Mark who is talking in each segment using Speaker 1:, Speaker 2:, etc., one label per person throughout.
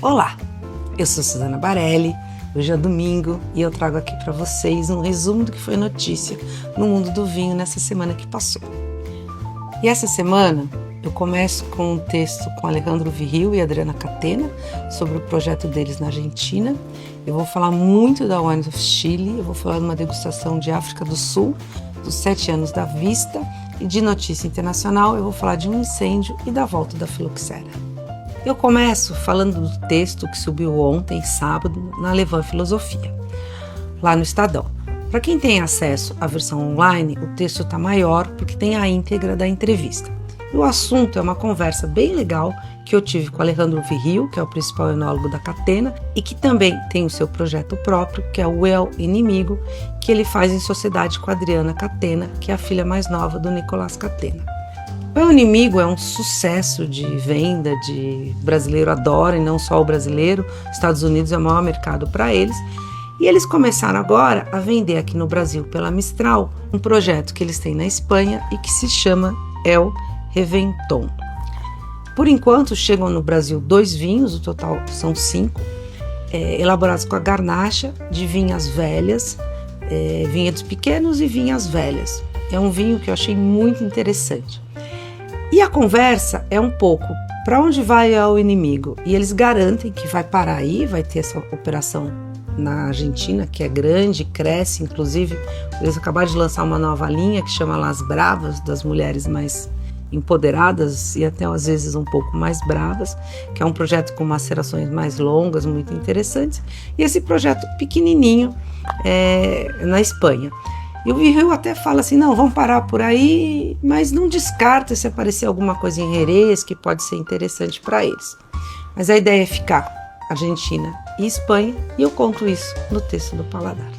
Speaker 1: Olá, eu sou Suzana Barelli, hoje é domingo e eu trago aqui para vocês um resumo do que foi notícia no mundo do vinho nessa semana que passou. E essa semana eu começo com um texto com Alejandro Vigil e Adriana Catena sobre o projeto deles na Argentina. Eu vou falar muito da Wines of Chile, eu vou falar de uma degustação de África do Sul, dos 7 anos da Vista, e de notícia internacional eu vou falar de um incêndio e da volta da filoxera. Eu começo falando do texto que subiu ontem, sábado, na Levant Filosofia, lá no Estadão. Para quem tem acesso à versão online, o texto está maior porque tem a íntegra da entrevista. E o assunto é uma conversa bem legal que eu tive com Alejandro Vigil, que é o principal enólogo da Catena, e que também tem o seu projeto próprio, que é o El Inimigo, que ele faz em sociedade com a Adriana Catena, que é a filha mais nova do Nicolás Catena. O El Inimigo é um sucesso de venda, de brasileiro adora, e não só o brasileiro, Estados Unidos é o maior mercado para eles, e eles começaram agora a vender aqui no Brasil pela Mistral um projeto que eles têm na Espanha e que se chama El Reventon. Por enquanto chegam no Brasil 2 vinhos, o total são 5, elaborados com a garnacha de vinhas velhas, vinhedos pequenos e vinhas velhas. É um vinho que eu achei muito interessante. E a conversa é um pouco para onde vai o inimigo. E eles garantem que vai parar aí, vai ter essa operação na Argentina, que é grande, cresce, inclusive eles acabaram de lançar uma nova linha que chama Las Bravas, das mulheres mais empoderadas e até às vezes um pouco mais bravas, que é um projeto com macerações mais longas, muito interessantes, e esse projeto pequenininho na Espanha. E o Vigil até fala assim, não, vamos parar por aí, mas não descarta se aparecer alguma coisa em Jerez que pode ser interessante para eles. Mas a ideia é ficar Argentina e Espanha, e eu conto isso no texto do Paladar.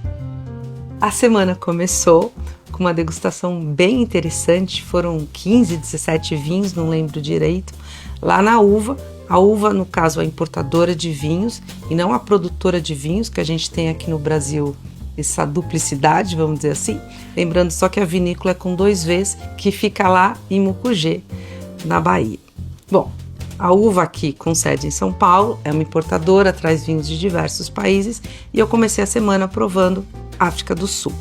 Speaker 1: A semana começou com uma degustação bem interessante, foram 15, 17 vinhos, não lembro direito, lá na Uva. A Uva, no caso, a importadora de vinhos e não a produtora de vinhos, que a gente tem aqui no Brasil essa duplicidade, vamos dizer assim. Lembrando só que a vinícola é com 2 Vs, que fica lá em Mucugê, na Bahia. Bom, a Uva aqui com sede em São Paulo, é uma importadora, traz vinhos de diversos países e eu comecei a semana provando África do Sul.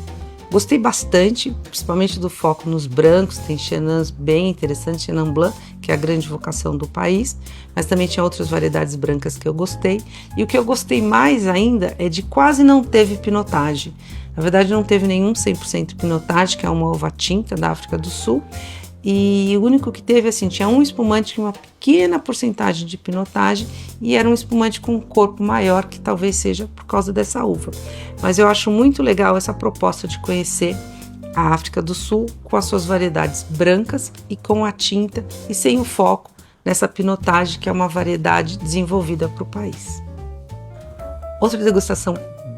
Speaker 1: Gostei bastante, principalmente do foco nos brancos, tem Chenans bem interessantes, Chenin Blanc, que é a grande vocação do país, mas também tinha outras variedades brancas que eu gostei. E o que eu gostei mais ainda é de quase não teve pinotagem. Na verdade não teve nenhum 100% pinotagem, que é uma uva tinta da África do Sul. E o único que teve, assim, tinha um espumante com uma pequena porcentagem de pinotagem e era um espumante com um corpo maior, que talvez seja por causa dessa uva. Mas eu acho muito legal essa proposta de conhecer a África do Sul com as suas variedades brancas e com a tinta e sem o foco nessa pinotagem, que é uma variedade desenvolvida para o país. Outra degustação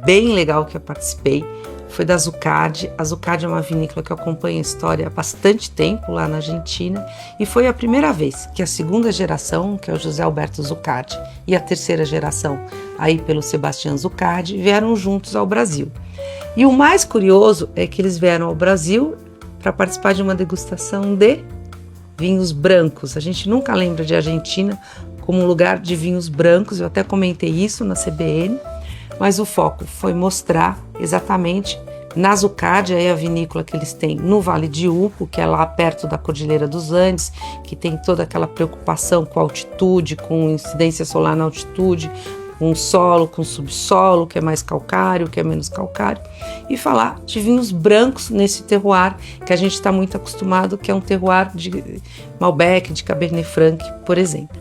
Speaker 1: bem legal que eu participei foi da Zuccardi. A Zuccardi é uma vinícola que eu acompanho a história há bastante tempo lá na Argentina e foi a primeira vez que a segunda geração, que é o José Alberto Zuccardi, e a terceira geração, aí pelo Sebastián Zuccardi, vieram juntos ao Brasil. E o mais curioso é que eles vieram ao Brasil para participar de uma degustação de vinhos brancos. A gente nunca lembra de Argentina como um lugar de vinhos brancos, eu até comentei isso na CBN, mas o foco foi mostrar exatamente na Zuccardi, aí a vinícola que eles têm no Vale de Uco, que é lá perto da Cordilheira dos Andes, que tem toda aquela preocupação com a altitude, com incidência solar na altitude, com solo, com subsolo, que é mais calcário, que é menos calcário, e falar de vinhos brancos nesse terroir que a gente está muito acostumado, que é um terroir de Malbec, de Cabernet Franc, por exemplo.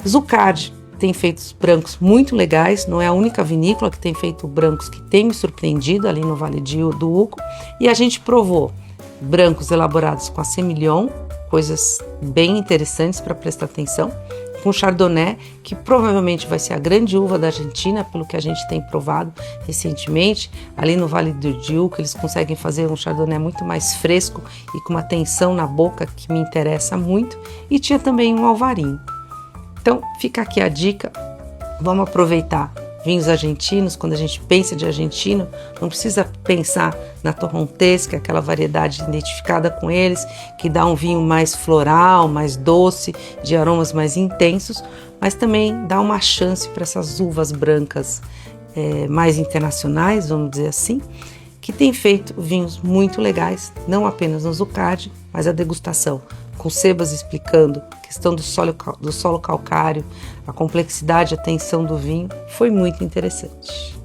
Speaker 1: Zuccardi tem feito brancos muito legais, não é a única vinícola que tem feito brancos que tem me surpreendido ali no Vale do Uco, e a gente provou brancos elaborados com a Semillon, coisas bem interessantes para prestar atenção, com Chardonnay, que provavelmente vai ser a grande uva da Argentina, pelo que a gente tem provado recentemente, ali no Vale do Uco eles conseguem fazer um Chardonnay muito mais fresco e com uma tensão na boca que me interessa muito, e tinha também um Alvarinho. Então fica aqui a dica, vamos aproveitar vinhos argentinos, quando a gente pensa de argentino, não precisa pensar na Torrontés, que é aquela variedade identificada com eles, que dá um vinho mais floral, mais doce, de aromas mais intensos, mas também dá uma chance para essas uvas brancas mais internacionais, vamos dizer assim, que tem feito vinhos muito legais, não apenas no Zuccardi, mas a degustação, com Sebas explicando a questão do solo calcário, a complexidade, a tensão do vinho, foi muito interessante.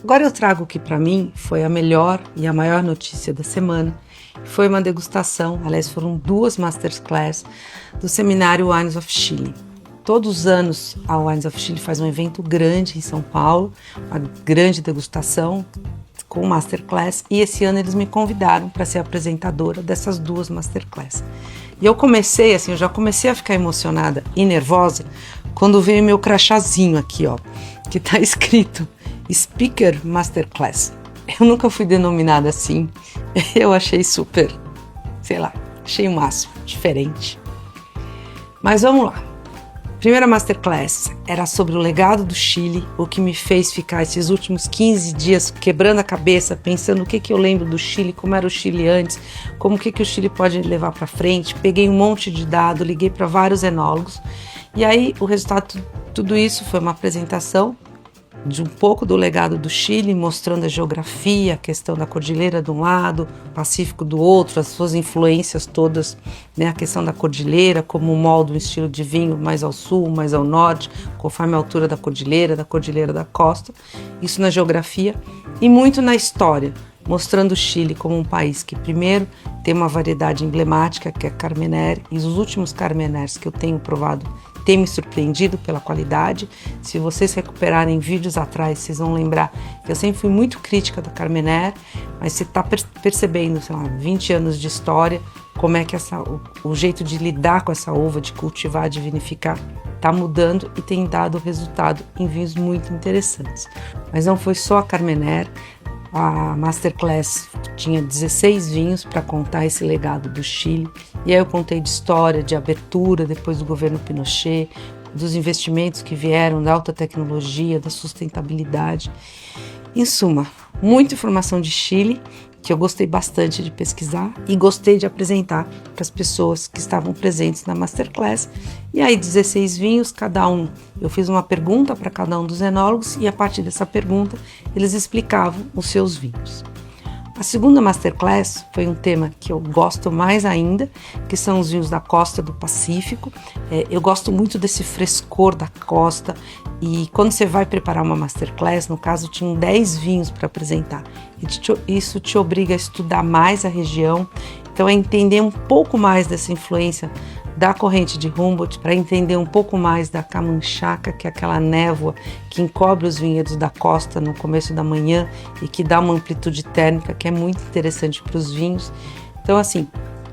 Speaker 1: Agora eu trago o que para mim foi a melhor e a maior notícia da semana, foi uma degustação, aliás foram 2 masterclass do seminário Wines of Chile. Todos os anos a Wines of Chile faz um evento grande em São Paulo, uma grande degustação com masterclass, e esse ano eles me convidaram para ser apresentadora dessas 2 masterclass. E eu já comecei a ficar emocionada e nervosa quando veio meu crachazinho aqui, ó, que tá escrito Speaker Masterclass. Eu nunca fui denominada assim, eu achei super, achei o máximo, diferente. Mas vamos lá. Primeira masterclass era sobre o legado do Chile, o que me fez ficar esses últimos 15 dias quebrando a cabeça, pensando o que eu lembro do Chile, como era o Chile antes, como o que o Chile pode levar para frente. Peguei um monte de dado, liguei para vários enólogos e aí o resultado de tudo isso foi uma apresentação de um pouco do legado do Chile, mostrando a geografia, a questão da cordilheira de um lado, Pacífico do outro, as suas influências todas, né? A questão da cordilheira, como molda um estilo de vinho mais ao sul, mais ao norte, conforme a altura da cordilheira da costa, isso na geografia e muito na história, mostrando o Chile como um país que primeiro tem uma variedade emblemática que é Carmener, e os últimos Carmeners que eu tenho provado tem me surpreendido pela qualidade. Se vocês recuperarem vídeos atrás, vocês vão lembrar que eu sempre fui muito crítica da Carmener, mas você está percebendo, 20 anos de história, como é que o jeito de lidar com essa uva, de cultivar, de vinificar, está mudando e tem dado resultado em vinhos muito interessantes. Mas não foi só a Carmener. A Masterclass tinha 16 vinhos para contar esse legado do Chile. E aí eu contei de história, de abertura depois do governo Pinochet, dos investimentos que vieram, da alta tecnologia, da sustentabilidade. Em suma, muita informação de Chile, que eu gostei bastante de pesquisar e gostei de apresentar para as pessoas que estavam presentes na Masterclass. E aí 16 vinhos, cada um, eu fiz uma pergunta para cada um dos enólogos e a partir dessa pergunta eles explicavam os seus vinhos. A segunda Masterclass foi um tema que eu gosto mais ainda, que são os vinhos da costa do Pacífico. Eu gosto muito desse frescor da costa e quando você vai preparar uma Masterclass, no caso tinham 10 vinhos para apresentar. Isso te obriga a estudar mais a região, então é entender um pouco mais dessa influência da corrente de Humboldt, para entender um pouco mais da Camanchaca, que é aquela névoa que encobre os vinhedos da costa no começo da manhã e que dá uma amplitude térmica que é muito interessante para os vinhos. Então assim,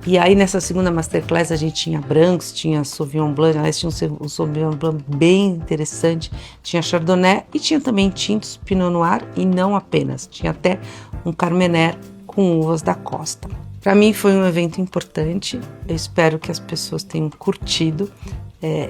Speaker 1: e aí nessa segunda Masterclass a gente tinha brancos, tinha Sauvignon Blanc, aliás tinha um Sauvignon Blanc bem interessante, tinha Chardonnay e tinha também tintos Pinot Noir e não apenas, tinha até um Carmener com uvas da costa. Para mim foi um evento importante, eu espero que as pessoas tenham curtido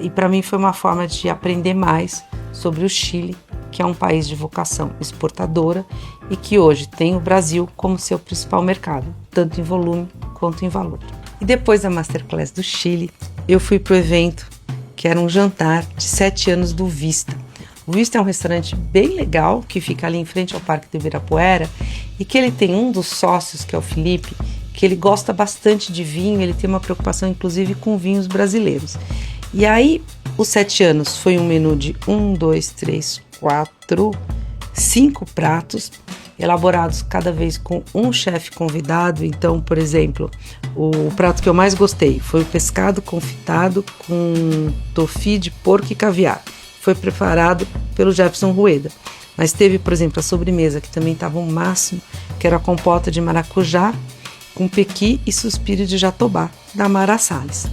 Speaker 1: e para mim foi uma forma de aprender mais sobre o Chile, que é um país de vocação exportadora e que hoje tem o Brasil como seu principal mercado, tanto em volume quanto em valor. E depois da Masterclass do Chile, eu fui para o evento que era um jantar de 7 anos do Vista. O Vista é um restaurante bem legal que fica ali em frente ao Parque do Ibirapuera e que ele tem um dos sócios, que é o Felipe, que ele gosta bastante de vinho, ele tem uma preocupação inclusive com vinhos brasileiros. E aí, os 7 anos foi um menu de 5 pratos, elaborados cada vez com um chefe convidado. Então, por exemplo, o prato que eu mais gostei foi o pescado confitado com tofi de porco e caviar. Foi preparado pelo Jefferson Rueda. Mas teve, por exemplo, a sobremesa, que também estava o máximo, que era a compota de maracujá, com pequi e suspiro de jatobá, da Mara Salles.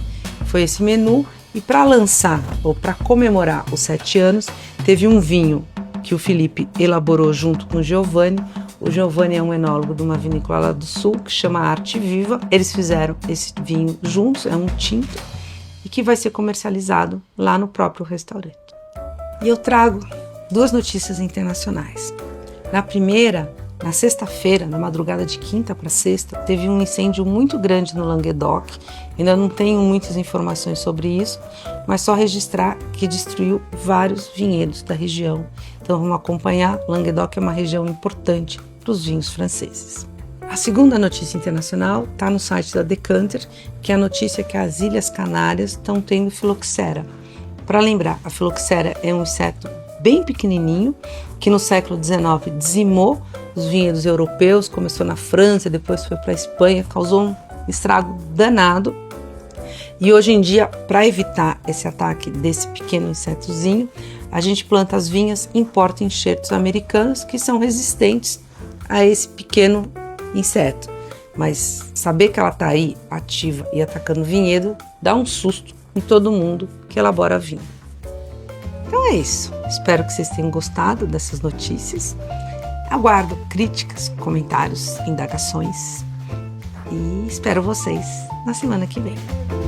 Speaker 1: Foi esse menu e para lançar ou para comemorar os 7 anos, teve um vinho que o Felipe elaborou junto com o Giovanni. O Giovanni é um enólogo de uma vinícola lá do sul que chama Arte Viva. Eles fizeram esse vinho juntos, é um tinto e que vai ser comercializado lá no próprio restaurante. E eu trago duas notícias internacionais. Na primeira, na sexta-feira, na madrugada de quinta para sexta, teve um incêndio muito grande no Languedoc. Ainda não tenho muitas informações sobre isso, mas só registrar que destruiu vários vinhedos da região. Então vamos acompanhar. Languedoc é uma região importante para os vinhos franceses. A segunda notícia internacional está no site da Decanter, que é a notícia que as Ilhas Canárias estão tendo filoxera. Para lembrar, a filoxera é um inseto bem pequenininho, que no século XIX dizimou os vinhedos europeus, começou na França, depois foi para a Espanha, causou um estrago danado. E hoje em dia, para evitar esse ataque desse pequeno insetozinho, a gente planta as vinhas e importa enxertos americanos que são resistentes a esse pequeno inseto. Mas saber que ela está aí ativa e atacando o vinhedo dá um susto em todo mundo que elabora vinho. Então é isso. Espero que vocês tenham gostado dessas notícias. Aguardo críticas, comentários, indagações e espero vocês na semana que vem.